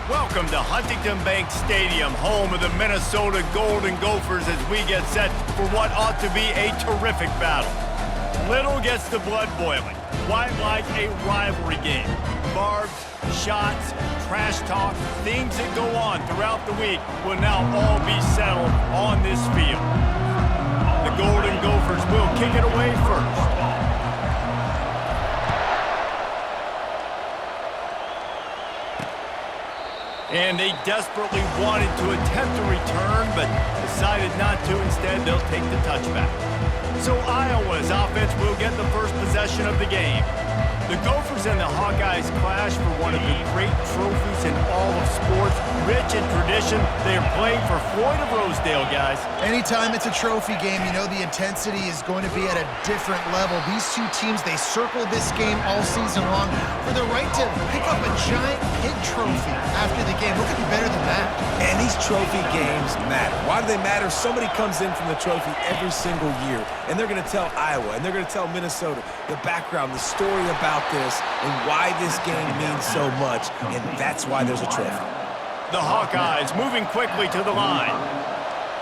Welcome to Huntington Bank Stadium, home of the Minnesota Golden Gophers, as we get set for what ought to be a terrific battle. Little gets the blood boiling, quite like a rivalry game. Barbs, shots, trash talk, things that go on throughout the week will now all be settled on this field. The Golden Gophers will kick it away first. And they desperately wanted to attempt a return, but decided not to. Instead, they'll take the touchback. So Iowa's offense will get the first possession of the game. The Gophers and the Hawkeyes clash for one of the great trophies in all of sports. Rich in tradition, they are playing for Floyd of Rosedale, guys. Anytime it's a trophy game, you know the intensity is going to be at a different level. These two teams, they circle this game all season long for the right to pick up a giant pig trophy after the game. What could be better than that? And these trophy games matter. Why do they matter? Somebody comes in from the trophy every single year, and they're going to tell Iowa, and they're going to tell Minnesota the background, the story about this, and why this game means so much, and that's why there's a trophy. The Hawkeyes moving quickly to the line.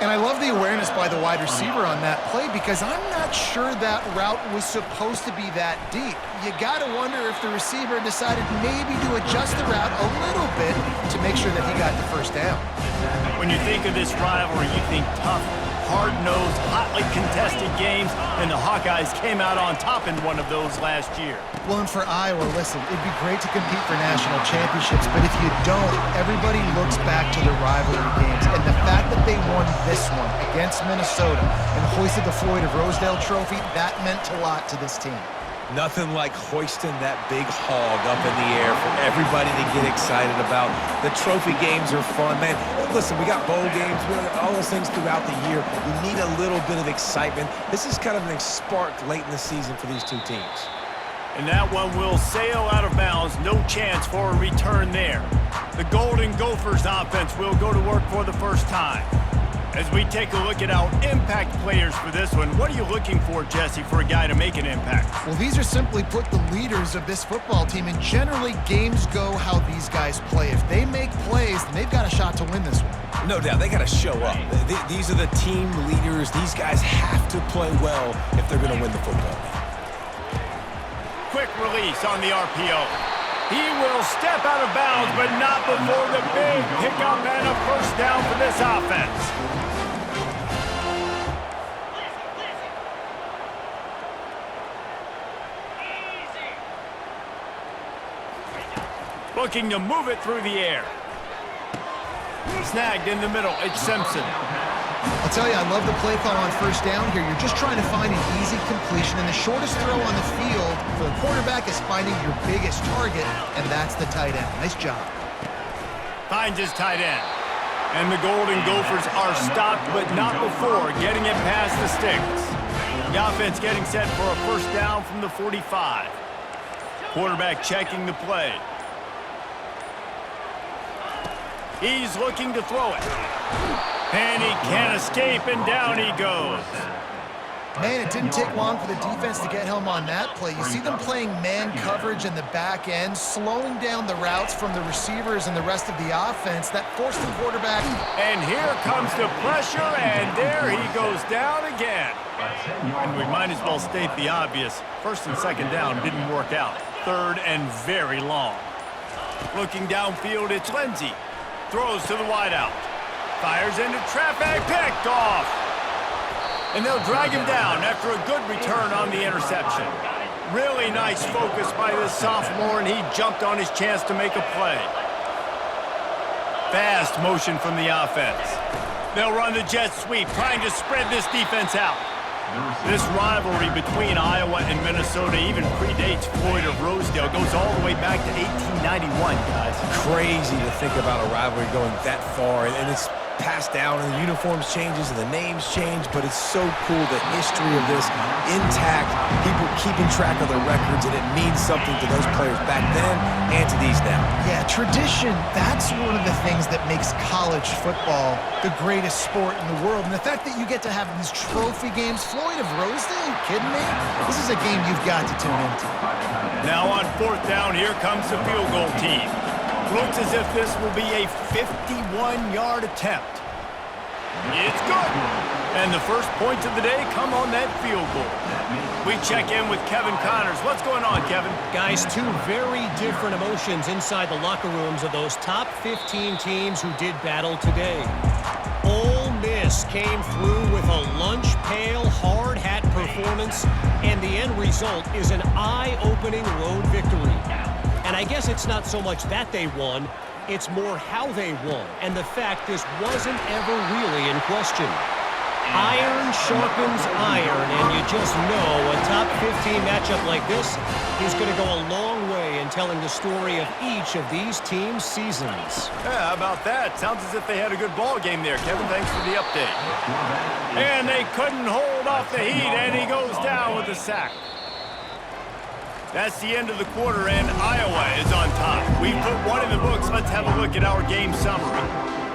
And I love the awareness by the wide receiver on that play, because I'm not sure that route was supposed to be that deep. You got to wonder if the receiver decided maybe to adjust the route a little bit to make sure that he got the first down. When you think of this rivalry, you think tough, hard-nosed, hotly contested games, and the Hawkeyes came out on top in one of those last year. Well, and for Iowa, listen, it'd be great to compete for national championships, but if you don't, everybody looks back to the rivalry games, and the fact that they won this one against Minnesota and hoisted the Floyd of Rosedale trophy, that meant a lot to this team. Nothing like hoisting that big hog up in the air for everybody to get excited about. The trophy games are fun, man. Listen, we got bowl games, all those things throughout the year. We need a little bit of excitement. This is kind of an spark late in the season for these two teams. And that one will sail out of bounds. No chance for a return there. The Golden Gophers offense will go to work for the first time. As we take a look at our impact players for this one, what are you looking for, Jesse, for a guy to make an impact? Well, these are simply put the leaders of this football team, and generally games go how these guys play. If they make plays, then they've got a shot to win this one. No doubt, they got to show up. These are the team leaders. These guys have to play well if they're going to win the football game. Quick release on the RPO. He will step out of bounds, but not before the big pickup and a first down for this offense. Looking to move it through the air. Snagged in the middle, it's Simpson. I'll tell you, I love the play call on first down here. You're just trying to find an easy completion, and the shortest throw on the field for the quarterback is finding your biggest target, and that's the tight end. Nice job. Finds his tight end. And the Golden Gophers are stopped, but not before getting it past the sticks. The offense getting set for a first down from the 45. Quarterback checking the play. He's looking to throw it. And he can't escape, and down he goes. Man, it didn't take long for the defense to get home on that play. You see them playing man coverage in the back end, slowing down the routes from the receivers and the rest of the offense. That forced the quarterback. And here comes the pressure, and there he goes down again. And we might as well state the obvious. First and second down didn't work out. Third and very long. Looking downfield, it's Lindsey. Throws to the wideout. Fires into traffic, picked off. And they'll drag him down after a good return on the interception. Really nice focus by this sophomore, and he jumped on his chance to make a play. Fast motion from the offense. They'll run the jet sweep, trying to spread this defense out. This rivalry between Iowa and Minnesota even predates Floyd of Rosedale. Goes all the way back to 1891, guys. Crazy to think about a rivalry going that far, and it's passed down, and the uniforms changes and the names change, but it's so cool, the history of this intact, people keeping track of their records, and it means something to those players back then and to these now. Yeah, tradition, that's one of the things that makes college football the greatest sport in the world. And the fact that you get to have these trophy games, Floyd of Rosedale, are you kidding me? This is a game you've got to tune into. Now on fourth down, here comes the field goal team. Looks as if this will be a 51-yard attempt. It's good. And the first points of the day come on that field goal. We check in with Kevin Connors. What's going on, Kevin? Guys, two very different emotions inside the locker rooms of those top 15 teams who did battle today. Ole Miss came through with a lunch pail, hard hat performance, and the end result is an eye-opening road victory. And I guess it's not so much that they won, it's more how they won, and the fact this wasn't ever really in question. Iron sharpens iron, and you just know a top 15 matchup like this is going to go a long way in telling the story of each of these teams' seasons. Yeah, how about that? Sounds as if they had a good ball game there, Kevin. Thanks for the update. And they couldn't hold off the heat, and he goes down with a sack. That's the end of the quarter, and Iowa is on top. We put one in the books. Let's have a look at our game summary.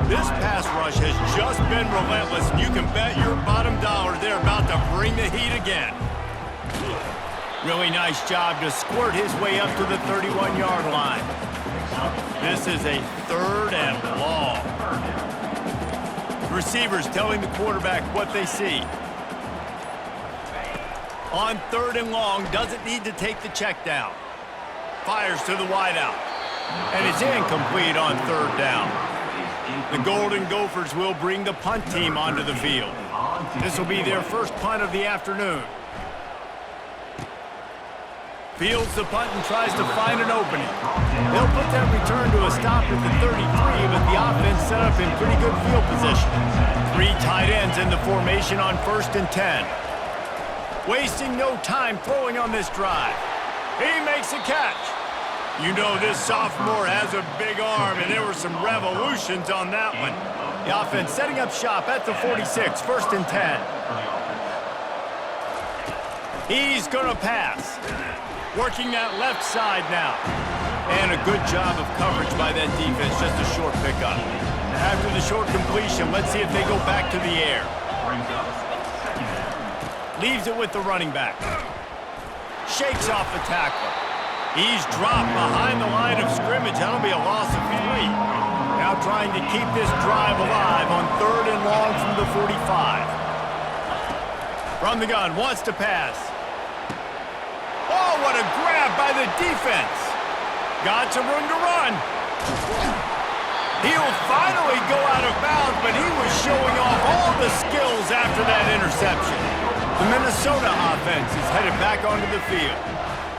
This pass rush has just been relentless, and you can bet your bottom dollar they're about to bring the heat again. Really nice job to squirt his way up to the 31-yard line. This is a 3rd and long. Receivers telling the quarterback what they see. On 3rd and long, doesn't need to take the check down. Fires to the wideout. And it's incomplete on 3rd down. The Golden Gophers will bring the punt team onto the field. This will be their first punt of the afternoon. Fields the punt and tries to find an opening. They'll put that return to a stop at the 33, but the offense set up in pretty good field position. 3 tight ends in the formation on 1st and 10. Wasting no time throwing on this drive. He makes a catch. You know this sophomore has a big arm, and there were some revolutions on that one. The offense setting up shop at the 46, 1st and 10. He's going to pass. Working that left side now. And a good job of coverage by that defense, just a short pickup. After the short completion, let's see if they go back to the air. Leaves it with the running back. Shakes off the tackler. He's dropped behind the line of scrimmage. That'll be a loss of 3. Now trying to keep this drive alive on 3rd and long from the 45. From the gun, wants to pass. Oh, what a grab by the defense. Got some room to run. He'll finally go out of bounds, but he was showing off all the skills after that interception. The Minnesota offense is headed back onto the field.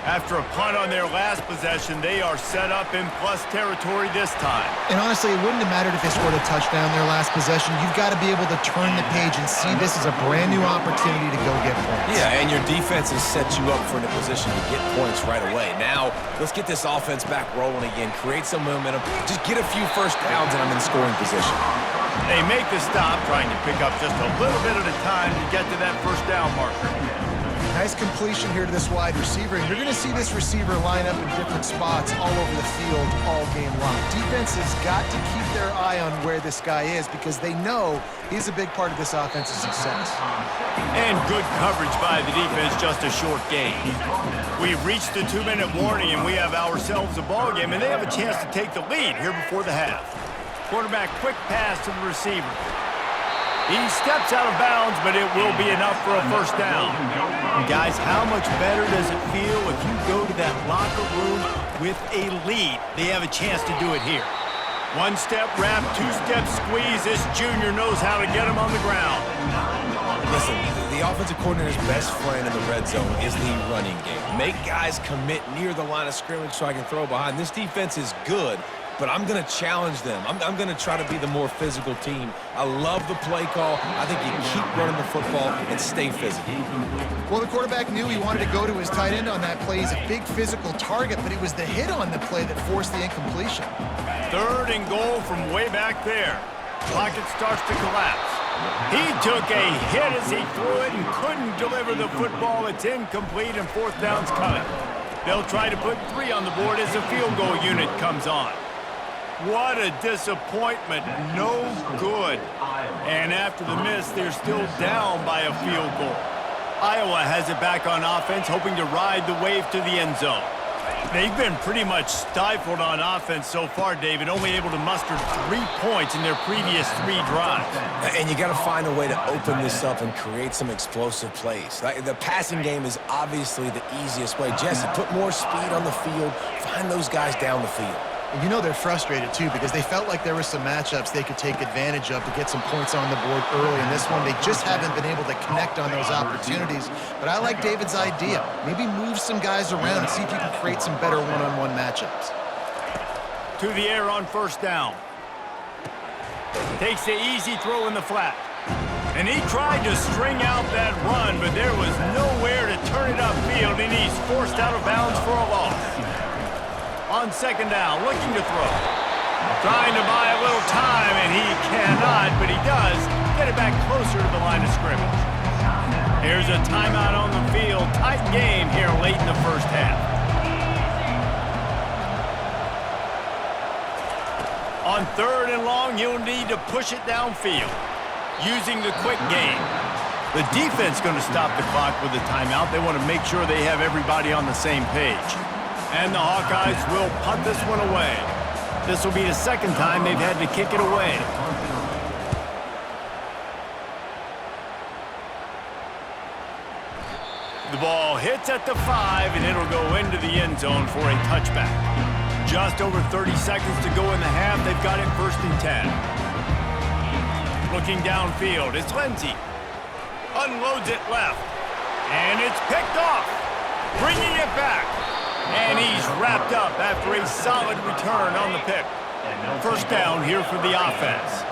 After a punt on their last possession, they are set up in plus territory this time. And honestly, it wouldn't have mattered if they scored a touchdown their last possession. You've got to be able to turn the page and see this as a brand new opportunity to go get points. Yeah, and your defense has set you up for a position to get points right away. Now, let's get this offense back rolling again, create some momentum, just get a few first downs, and I'm in scoring position. They make the stop, trying to pick up just a little bit at a time to get to that first down marker. Nice completion here to this wide receiver, and you're going to see this receiver line up in different spots all over the field all game long. Defense has got to keep their eye on where this guy is because they know he's a big part of this offense's success. And good coverage by the defense, just a short gain. We've reached the 2-minute warning, and we have ourselves a ball game, and they have a chance to take the lead here before the half. Quarterback quick pass to the receiver. He steps out of bounds, but it will be enough for a first down. And guys, how much better does it feel if you go to that locker room with a lead? They have a chance to do it here. 1-step wrap, 2-step squeeze. This junior knows how to get him on the ground. Listen, the offensive coordinator's best friend in the red zone is the running game. Make guys commit near the line of scrimmage so I can throw behind. This defense is good, but I'm going to challenge them. I'm going to try to be the more physical team. I love the play call. I think you keep running the football and stay physical. Well, the quarterback knew he wanted to go to his tight end on that play. He's a big physical target, but it was the hit on the play that forced the incompletion. 3rd and goal from way back there. Pocket starts to collapse. He took a hit as he threw it and couldn't deliver the football. It's incomplete and 4th down's coming. They'll try to put 3 on the board as the field goal unit comes on. What a disappointment. No good. And after the miss, they're still down by a field goal. Iowa has it back on offense, hoping to ride the wave to the end zone. They've been pretty much stifled on offense so far, David, only able to muster 3 points in their previous 3 drives. And you got to find a way to open this up and create some explosive plays. The passing game is obviously the easiest way. Jesse, put more speed on the field, find those guys down the field. And you know they're frustrated, too, because they felt like there were some matchups they could take advantage of to get some points on the board early. In this one, they just haven't been able to connect on those opportunities. But I like David's idea. Maybe move some guys around and see if you can create some better one-on-one matchups. To the air on first down. Takes the easy throw in the flat. And he tried to string out that run, but there was nowhere to turn it upfield, and he's forced out of bounds for a loss. On second down, looking to throw. Trying to buy a little time, and he cannot, but he does get it back closer to the line of scrimmage. Here's a timeout on the field. Tight game here late in the first half. On third and long, you'll need to push it downfield. Using the quick game. The defense going to stop the clock with a timeout. They want to make sure they have everybody on the same page. And the Hawkeyes will punt this one away. This will be the second time they've had to kick it away. The ball hits at the 5, and it'll go into the end zone for a touchback. Just over 30 seconds to go in the half. They've got it 1st and 10. Looking downfield, it's Lindsey. Unloads it left. And it's picked off. Bringing it back. And he's wrapped up after a solid return on the pick. First down here for the offense.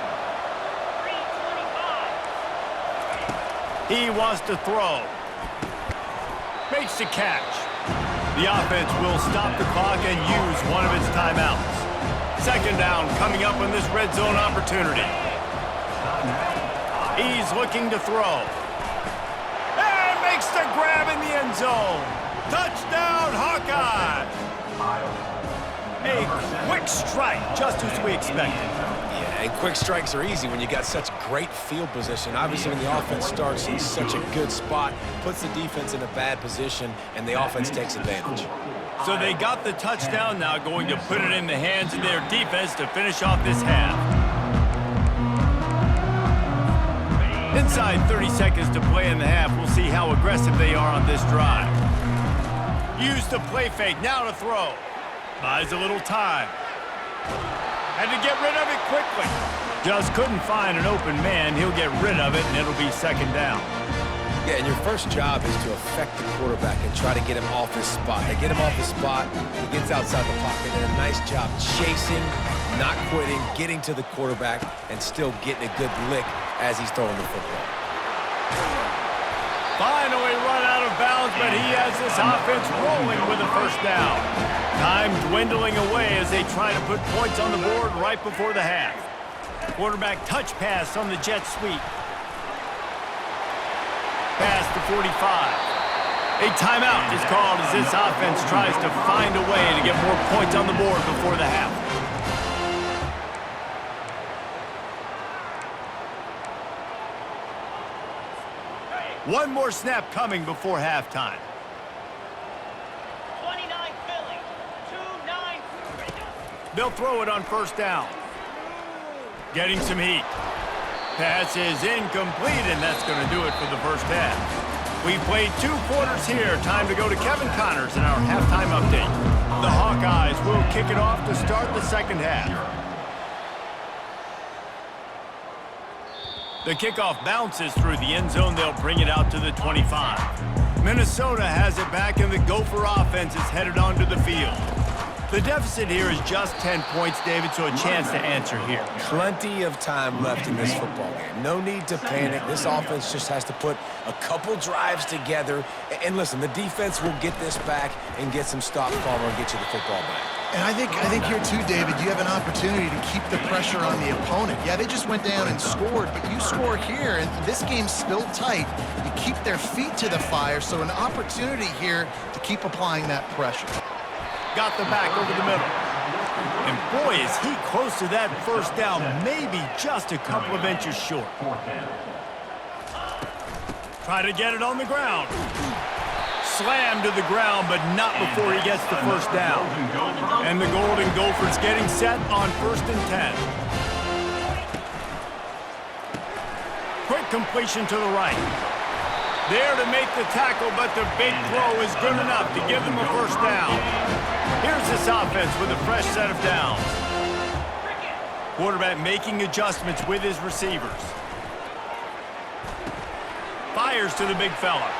He wants to throw. Makes the catch. The offense will stop the clock and use one of its timeouts. Second down coming up on this red zone opportunity. He's looking to throw. And makes the grab in the end zone. Touchdown, Hawkeyes! A quick strike, just as we expected. Yeah, and quick strikes are easy when you got such great field position. Obviously, when the offense starts in such a good spot, puts the defense in a bad position, and the offense takes advantage. So they got the touchdown now, going to put it in the hands of their defense to finish off this half. Inside 30 seconds to play in the half. We'll see how aggressive they are on this drive. Use the play fake, now to throw. Buys a little time. Had to get rid of it quickly. Just couldn't find an open man. He'll get rid of it, and it'll be second down. Yeah, and your first job is to affect the quarterback and try to get him off his spot. They get him off his spot, he gets outside the pocket, and a nice job chasing, not quitting, getting to the quarterback, and still getting a good lick as he's throwing the football. Finally run out of bounds, but he has this offense rolling with a first down. Time dwindling away as they try to put points on the board right before the half. Quarterback touch pass on the jet sweep. Pass to 45. A timeout is called as this offense tries to find a way to get more points on the board before the half. One more snap coming before halftime. 29 Philly, 2-9. They'll throw it on first down. Getting some heat. Pass is incomplete, and that's going to do it for the first half. We've played 2 quarters here. Time to go to Kevin Connors in our halftime update. The Hawkeyes will kick it off to start the second half. The kickoff bounces through the end zone. They'll bring it out to the 25. Minnesota has it back, and the Gopher offense is headed onto the field. The deficit here is just 10 points, David, so a chance to answer here. Plenty of time left in this football game. No need to panic. This offense just has to put a couple drives together. And listen, the defense will get this back and get some stops, Palmer, and get you the football back. And I think here too, David, you have an opportunity to keep the pressure on the opponent. Yeah, they just went down and scored, but you score here, and this game's still tight. You keep their feet to the fire, so an opportunity here to keep applying that pressure. Got the back over the middle. And boy, is he close to that first down, maybe just a couple of inches short. Try to get it on the ground. slammed to the ground, but not before he gets the first down. And the Golden Gophers getting set on 1st and 10. Quick completion to the right. There to make the tackle, but the big throw is good enough to give them a first down. Here's this offense with a fresh set of downs. Quarterback making adjustments with his receivers. Fires to the big fella.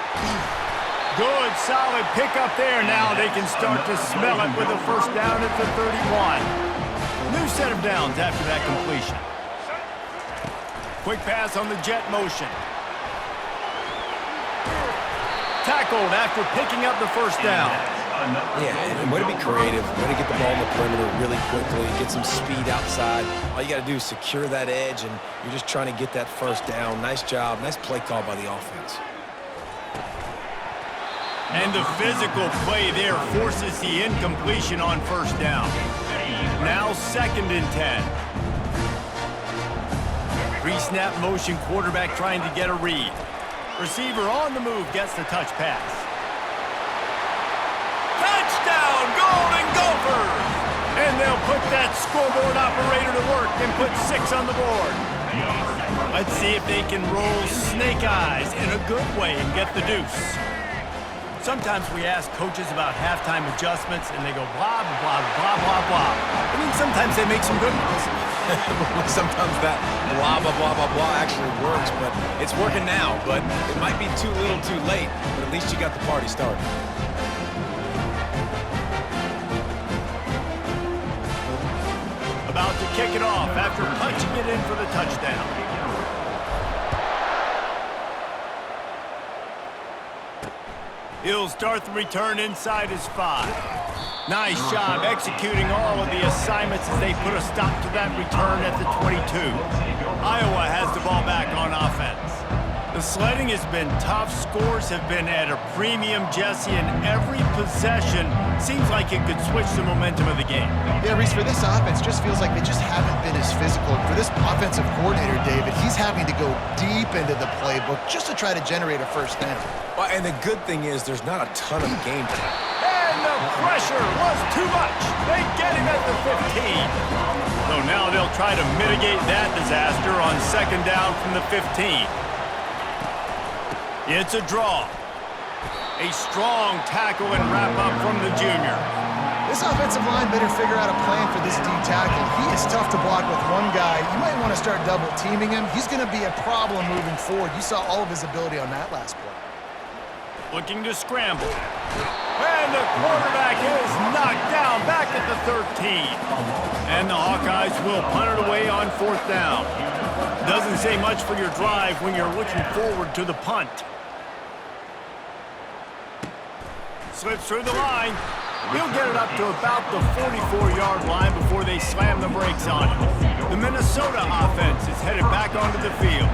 Good, solid pickup there. Now they can start to smell it with a first down at the 31. New set of downs after that completion. Quick pass on the jet motion. Tackled after picking up the first down. Yeah, and way to be creative, way to get the ball in the perimeter really quickly, get some speed outside. All you got to do is secure that edge, and you're just trying to get that first down. Nice job, nice play call by the offense. And the physical play there forces the incompletion on first down. Now 2nd and 10. Pre-snap motion, quarterback trying to get a read. Receiver on the move gets the touch pass. Touchdown, Golden Gophers! And they'll put that scoreboard operator to work and put 6 on the board. Let's see if they can roll snake eyes in a good way and get the deuce. Sometimes we ask coaches about halftime adjustments, and they go blah, blah, blah, blah, blah. I mean, sometimes they make some good ones. Sometimes that blah, blah, blah, blah, blah actually works, but it's working now. But it might be too little too late, but at least you got the party started. About to kick it off after punching it in for the touchdown. He'll start the return inside his 5. Nice job executing all of the assignments as they put a stop to that return at the 22. Iowa has the ball back on offense. The sledding has been tough. Scores have been at a premium, Jesse, and every possession seems like it could switch the momentum of the game. Yeah, Reese, for this offense, just feels like they just haven't been as physical. For this offensive coordinator, David, he's having to go deep into the playbook just to try to generate a first down. Well, and the good thing is there's not a ton of game time. And the pressure was too much. They get him at the 15. So now they'll try to mitigate that disaster on 2nd down from the 15. It's a draw. A strong tackle and wrap-up from the junior. This offensive line better figure out a plan for this D tackle. He is tough to block with one guy. You might want to start double-teaming him. He's going to be a problem moving forward. You saw all of his ability on that last play. Looking to scramble. And the quarterback is knocked down back at the 13. And the Hawkeyes will punt it away on 4th down. Doesn't say much for your drive when you're looking forward to the punt. Slips through the line. He'll get it up to about the 44-yard line before they slam the brakes on him. The Minnesota offense is headed back onto the field.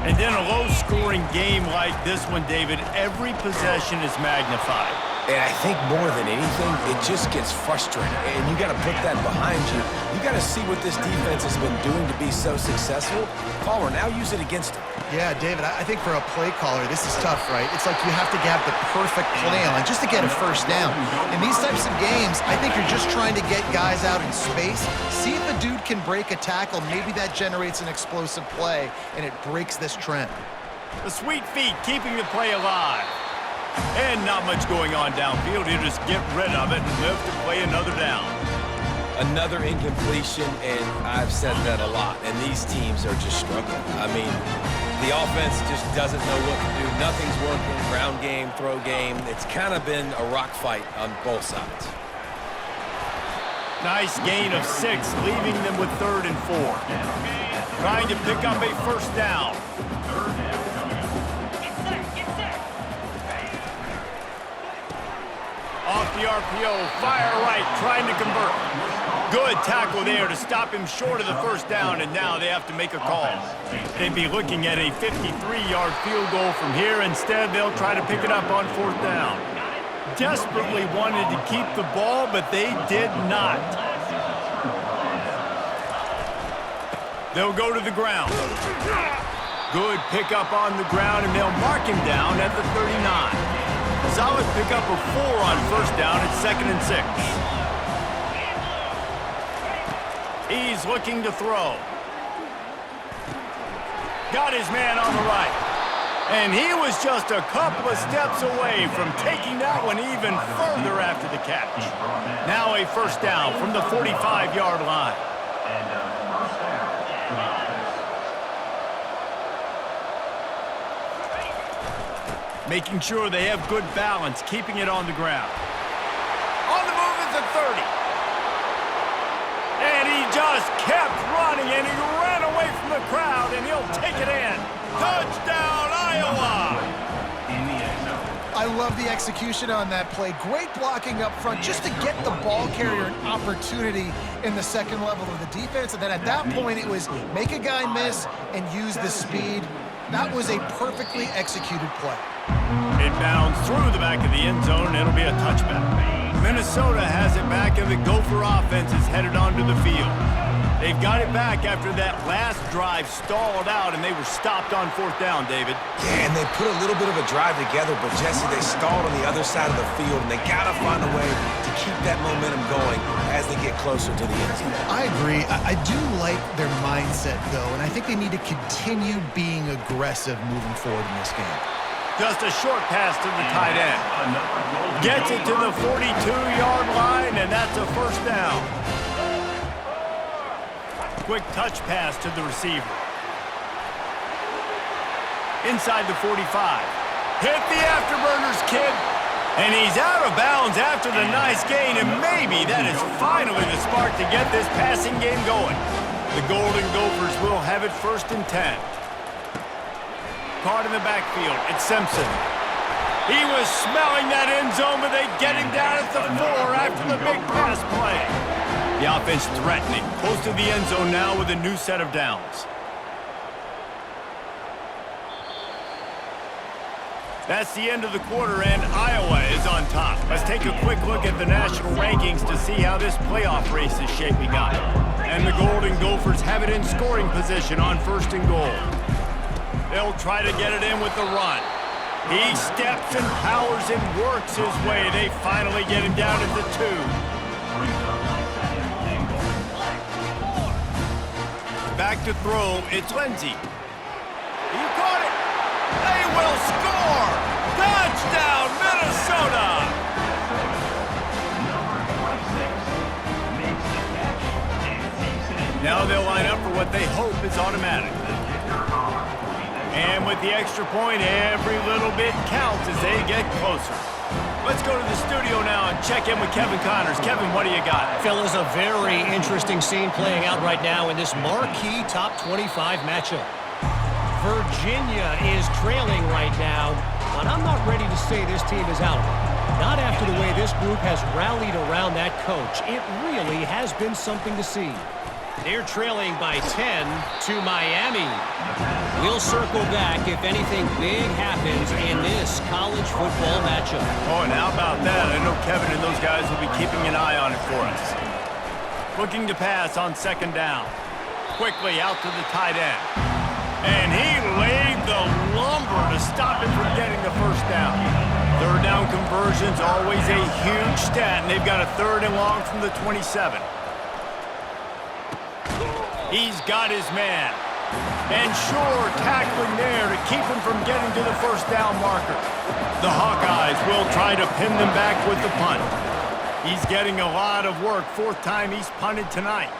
And in a low-scoring game like this one, David, every possession is magnified. And I think more than anything, it just gets frustrating. And you got to put that behind you. You got to see what this defense has been doing to be so successful. Caller, now use it against them. Yeah, David, I think for a play caller, this is tough, right? It's like you have to have the perfect plan just to get a first down. In these types of games, I think you're just trying to get guys out in space, see if a dude can break a tackle. Maybe that generates an explosive play, and it breaks this trend. The sweet feet keeping the play alive. And not much going on downfield. You just get rid of it and live to play another down. Another incompletion, and I've said that a lot, and these teams are just struggling. I mean, the offense just doesn't know what to do. Nothing's working. Ground game, throw game. It's kind of been a rock fight on both sides. Nice gain of 6, leaving them with 3rd and 4. Trying to pick up a first down. Off the RPO, fire right, trying to convert. Good tackle there to stop him short of the first down, and now they have to make a call. They'd be looking at a 53-yard field goal from here. Instead, they'll try to pick it up on 4th down. Desperately wanted to keep the ball, but they did not. They'll go to the ground. Good pickup on the ground, and they'll mark him down at the 39. Solid pickup of 4 on first down. It's 2nd and 6. He's looking to throw. Got his man on the right. And he was just a couple of steps away from taking that one even further after the catch. Now a first down from the 45-yard line. Making sure they have good balance, keeping it on the ground. On the move is the 30. And he just kept running, and he ran away from the crowd, and he'll take it in. Touchdown, Iowa! I love the execution on that play. Great blocking up front just to get the ball carrier an opportunity in the second level of the defense. And then at that point, it was make a guy miss and use the speed. That was a perfectly executed play. It bounds through the back of the end zone, and it'll be a touchback. Minnesota has it back, and the Gopher offense is headed onto the field. They've got it back after that last drive stalled out, and they were stopped on 4th down, David. Yeah, and they put a little bit of a drive together, but, Jesse, they stalled on the other side of the field, and they got to find a way to keep that momentum going as they get closer to the end zone. I agree. I do like their mindset, though, and I think they need to continue being aggressive moving forward in this game. Just a short pass to the tight end. Gets it to the 42-yard line, and that's a first down. Quick touch pass to the receiver. Inside the 45. Hit the afterburners, kid. And he's out of bounds after the nice gain, and maybe that is finally the spark to get this passing game going. The Golden Gophers will have it 1st and 10. Caught in the backfield. It's Simpson. He was smelling that end zone, but they get him down at the 4 after the big pass play. The offense threatening. Close to the end zone now with a new set of downs. That's the end of the quarter, and Iowa is on top. Let's take a quick look at the national rankings to see how this playoff race is shaping up. And the Golden Gophers have it in scoring position on 1st and goal. They'll try to get it in with the run. He steps and powers and works his way. They finally get him down at the 2. Back to throw, it's Lindsey. He caught it. They will score! Touchdown, Minnesota! Now they'll line up for what they hope is automatic. And with the extra point, every little bit counts as they get closer. Let's go to the studio now and check in with Kevin Connors. Kevin, what do you got? Fellas, a very interesting scene playing out right now in this marquee top 25 matchup. Virginia is trailing right now, but I'm not ready to say this team is out of it. Not after the way this group has rallied around that coach. It really has been something to see. They're trailing by 10 to Miami. We'll circle back if anything big happens in this college football matchup. Oh, and how about that? I know Kevin and those guys will be keeping an eye on it for us. Looking to pass on 2nd down. Quickly out to the tight end. And he laid the lumber to stop him from getting the first down. 3rd down conversion's always a huge stat, and they've got a 3rd and long from the 27. He's got his man. And sure, tackling there to keep him from getting to the first down marker. The Hawkeyes will try to pin them back with the punt. He's getting a lot of work. 4th time he's punted tonight.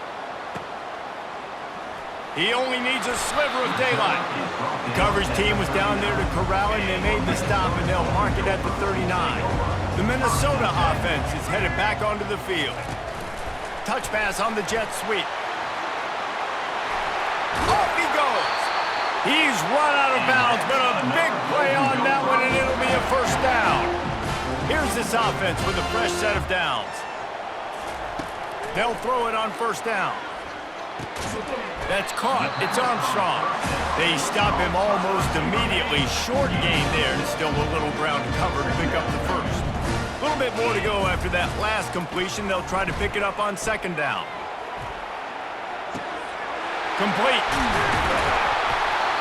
He only needs a sliver of daylight. The coverage team was down there to corral him. They made the stop, and they'll mark it at the 39. The Minnesota offense is headed back onto the field. Touch pass on the jet sweep. Off he goes. He's run out of bounds, but a big play on that one, and it'll be a first down. Here's this offense with a fresh set of downs. They'll throw it on 1st down. That's caught. It's Armstrong. They stop him almost immediately. Short gain there, and still a little ground to cover to pick up the first. A little bit more to go after that last completion. They'll try to pick it up on 2nd down. Complete.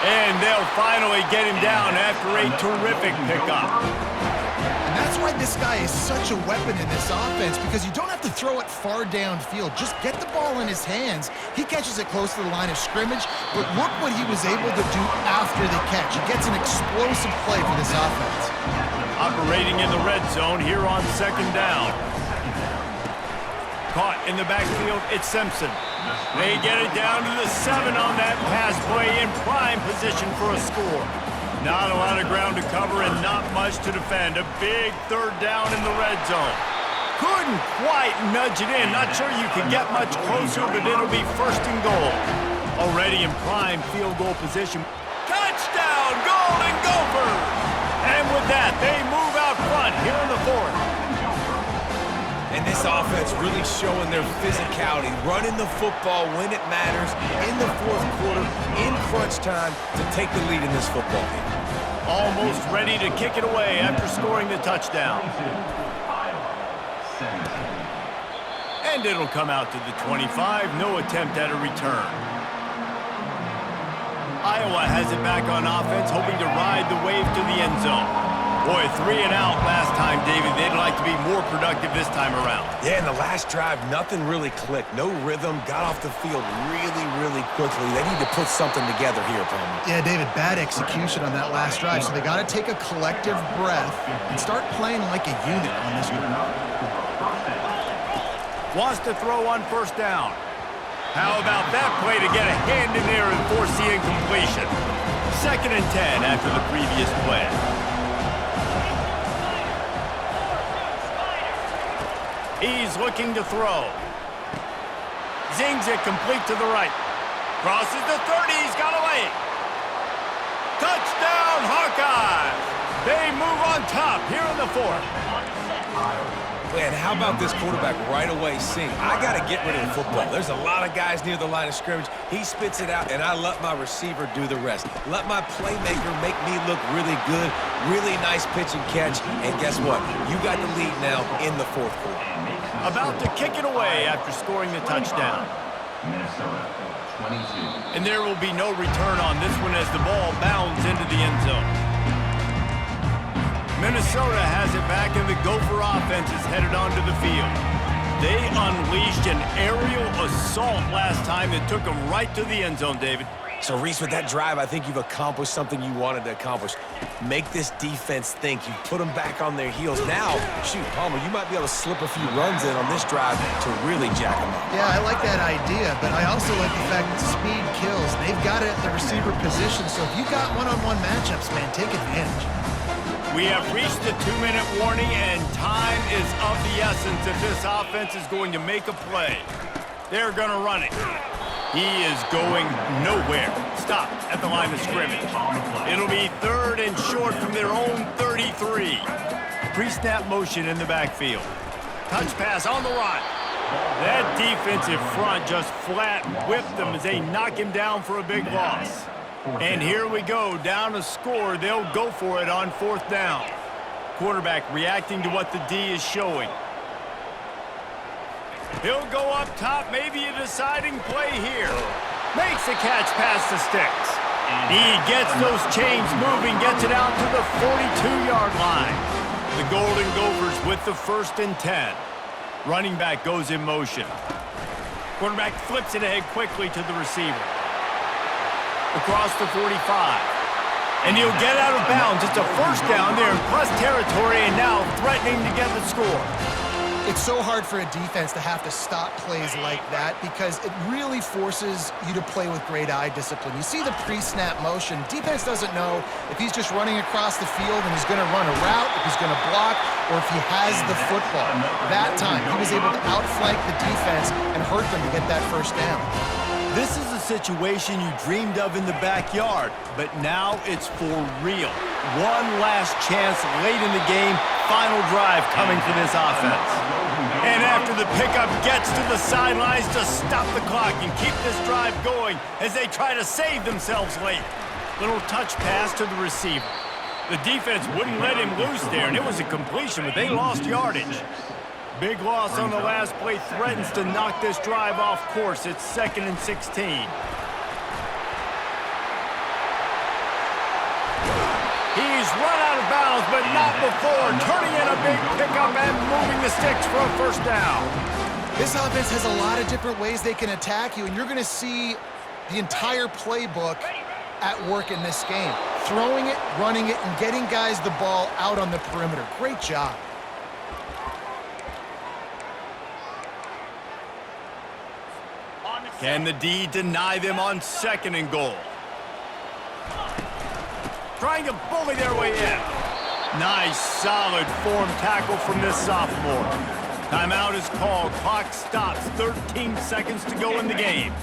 And they'll finally get him down after a terrific pickup. And That's why this guy is such a weapon in this offense, because you don't have to throw it far downfield. Just get the ball in his hands. He catches it close to the line of scrimmage, but look what he was able to do after the catch. He gets an explosive play for this offense. Operating in the red zone here on second down. Caught in the backfield, it's Simpson. They get it down to the 7 on that pass play, in prime position for a score. Not a lot of ground to cover and not much to defend. A big third down in the red zone. Couldn't quite nudge it in. Not sure you can get much closer, but it'll be first and goal. Already in prime field goal position. Touchdown, Golden Gophers! And with that, they move out front here in the fourth. And this offense really showing their physicality, running the football when it matters, in the fourth quarter, in crunch time, to take the lead in this football game. Almost ready to kick it away after scoring the touchdown. And it'll come out to the 25, no attempt at a return. Iowa has it back on offense, hoping to ride the wave to the end zone. Boy, 3 and out last time, David. They'd like to be more productive this time around. Yeah, in the last drive, nothing really clicked. No rhythm, got off the field really quickly. They need to put something together here, Palmer. Yeah, David, bad execution on that last drive, so they got to take a collective breath and start playing like a unit on this one. Wants to throw on first down. How about that play to get a hand in there and force the incompletion? 2nd and 10 after the previous play. He's looking to throw. Zings it complete to the right. Crosses the 30, he's got away. Touchdown, Hawkeyes! They move on top here in the fourth. Man, how about this quarterback right away seeing, I got to get rid of the football. There's a lot of guys near the line of scrimmage. He spits it out, and I let my receiver do the rest. Let my playmaker make me look really good, really nice pitch and catch, and guess what? You got the lead now in the fourth quarter. About to kick it away after scoring the touchdown. And there will be no return on this one as the ball bounds into the end zone. Minnesota has it back, and the Gopher offense is headed onto the field. They unleashed an aerial assault last time that took them right to the end zone, David. So, Reese, with that drive, I think you've accomplished something you wanted to accomplish. Make this defense think. You put them back on their heels. Now, shoot, Palmer, you might be able to slip a few runs in on this drive to really jack them up. Yeah, I like that idea, but I also like the fact that speed kills. They've got it at the receiver position, so if you got one-on-one matchups, man, take advantage. We have reached the 2-minute warning, and time is of the essence if this offense is going to make a play. They're going to run it. He is going nowhere. Stopped at the line of scrimmage. It'll be 3rd and short from their own 33. Pre-snap motion in the backfield. Touch pass on the run. That defensive front just flat whipped them as they knock him down for a big loss. And here we go, down a score. They'll go for it on 4th down. Quarterback reacting to what the D is showing. He'll go up top, maybe a deciding play here. Makes the catch past the sticks. He gets those chains moving, gets it out to the 42-yard line. The Golden Gophers with the 1st and 10. Running back goes in motion. Quarterback flips it ahead quickly to the receiver. Across the 45. And he'll get out of bounds. It's a first down there in plus territory, and now threatening to get the score. It's so hard for a defense to have to stop plays like that because it really forces you to play with great eye discipline. You see the pre-snap motion. Defense doesn't know if he's just running across the field and he's going to run a route, if he's going to block, or if he has the football. That time, he was able to outflank the defense and hurt them to get that first down. This is a situation you dreamed of in the backyard, but now it's for real. One last chance late in the game, final drive coming for this offense. And after the pickup gets to the sidelines to stop the clock and keep this drive going as they try to save themselves late. Little touch pass to the receiver. The defense wouldn't let him loose there, and it was a completion, but they lost yardage. Big loss on the last play threatens to knock this drive off course. It's 2nd and 16. He's run out of of bounds, but not before turning in a big pickup and moving the sticks for a first down. This offense has a lot of different ways they can attack you, and you're going to see the entire playbook at work in this game. Throwing it, running it, and getting guys the ball out on the perimeter. Great job. Can the D deny them on 2nd and goal? Trying to bully their way in. Nice, solid form tackle from this sophomore. Timeout is called. Clock stops. 13 seconds to go in the game.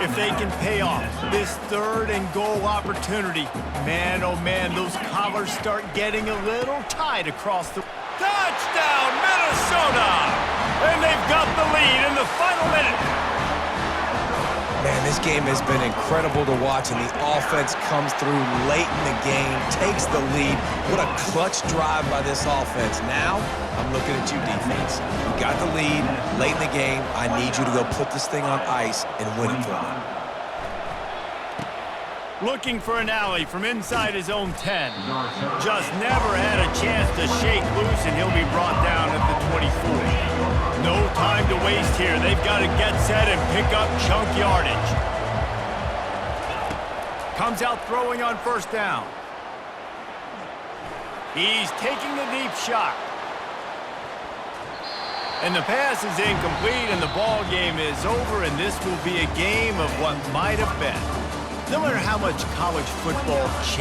If they can pay off this 3rd and goal opportunity, man, oh man, those collars start getting a little tight across the... Touchdown, Minnesota! And they've got the lead in the final minute. Man, this game has been incredible to watch, and the offense comes through late in the game, takes the lead. What a clutch drive by this offense. Now, I'm looking at you, defense. You got the lead late in the game. I need you to go put this thing on ice and win it for me. Looking for an alley from inside his own 10. Just never had a chance to shake loose, and he'll be brought down at the 24. No time to waste here. They've got to get set and pick up chunk yardage. Comes out throwing on 1st down. He's taking the deep shot. And the pass is incomplete, and the ball game is over, and this will be a game of what might have been. No matter how much college football changes,